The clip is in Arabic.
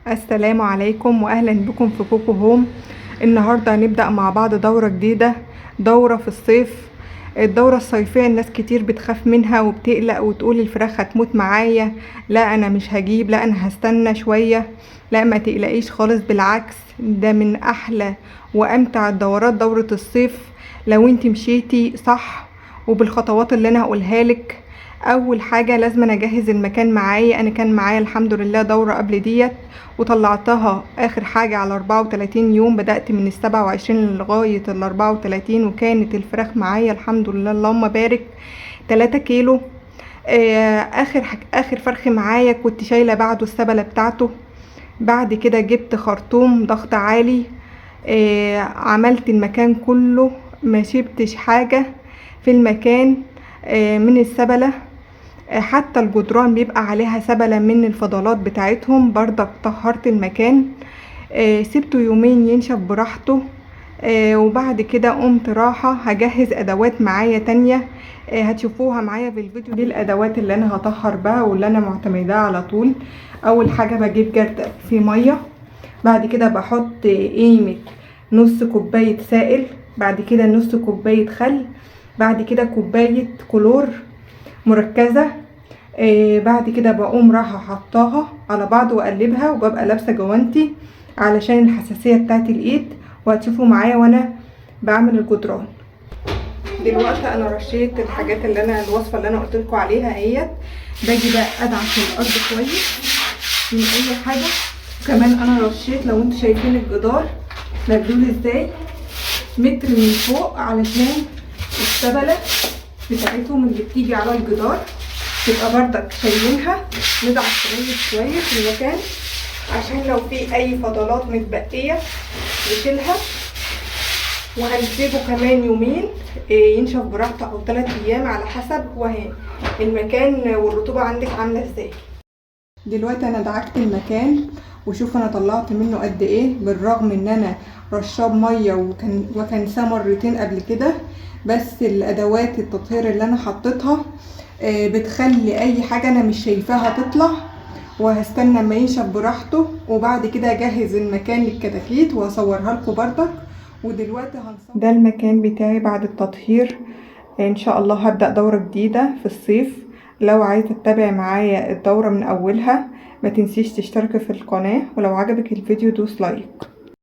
السلام عليكم واهلا بكم في كوكو هوم. النهارده هنبدأ مع بعض دورة جديدة، دورة في الصيف. الدورة الصيفية الناس كتير بتخاف منها وبتقلق وتقول الفراخ هتموت معايا، لا انا مش هجيب، لا انا هستنى شوية. لا ما تقلقيش خالص، بالعكس ده من احلى وامتع الدورات دورة الصيف لو انت مشيتي صح وبالخطوات اللي انا هقولها لك. اول حاجه لازم أنا اجهز المكان معايا. انا كان معايا الحمد لله دوره قبل ديت وطلعتها اخر حاجه على 34 يوم، بدات من ال27 لغايه ال34 وكانت الفراخ معايا الحمد لله اللهم بارك 3 كيلو. اخر فرخ معايا كنت شايله بعده السبله بتاعته. بعد كده جبت خرطوم ضغط عالي، عملت المكان كله ما شبتش حاجه في المكان من السبله. حتى الجدران بيبقى عليها سبلة من الفضلات بتاعتهم. برضك طهرت المكان، سبته يومين ينشف براحته. وبعد كده قمت راحة هجهز ادوات معايا تانية، هتشوفوها معايا في الفيديو. دي الادوات اللي انا هطهر بها واللي انا معتمدة على طول. اول حاجة بجيب جرد فيه مية، بعد كده بحط قيمة نص كوباية سائل، بعد كده نص كوباية خل، بعد كده كوباية كلور مركزة. بعد كده بقوم رايحه حطاها على بعض واقلبها، وببقى لابسه جوانتي علشان الحساسيه بتاعت الايد، وهتشوفوا معايا وانا بعمل الجدران. دلوقتي انا رشيت الحاجات اللي انا الوصفه اللي انا قلت لكم عليها اهيت. باجي بقى ادعك الارض كويس من اي حاجه. كمان انا رشيت، لو انتوا شايفين الجدار مبلول ازاي، متر من فوق علشان السبله بتاعتهم اللي بتيجي على الجدار تبقى بردك شايلينها. ندعك شوية في المكان عشان لو في اي فضلات متبقية نشيلها. وهنسيبه كمان يومين ينشف براحته او 3 ايام على حسب وهي المكان والرطوبة عندك عاملة ازاي. دلوقتي انا دعكت المكان وشوف انا طلعت منه قد ايه، بالرغم ان انا رشاب ميه وكنساه مرتين قبل كده. بس الادوات التطهير اللي انا حطيتها بتخلي اي حاجة انا مش شايفاها تطلع. وهستنى ما ينشف براحته، وبعد كده اجهز المكان للكتاكيت واصورها لكم بردك. ودلوقتي ده المكان بتاعي بعد التطهير. ان شاء الله هبدأ دورة جديدة في الصيف. لو عايزة تتابع معايا الدورة من اولها ما تنسيش تشتركي في القناة، ولو عجبك الفيديو دوس لايك.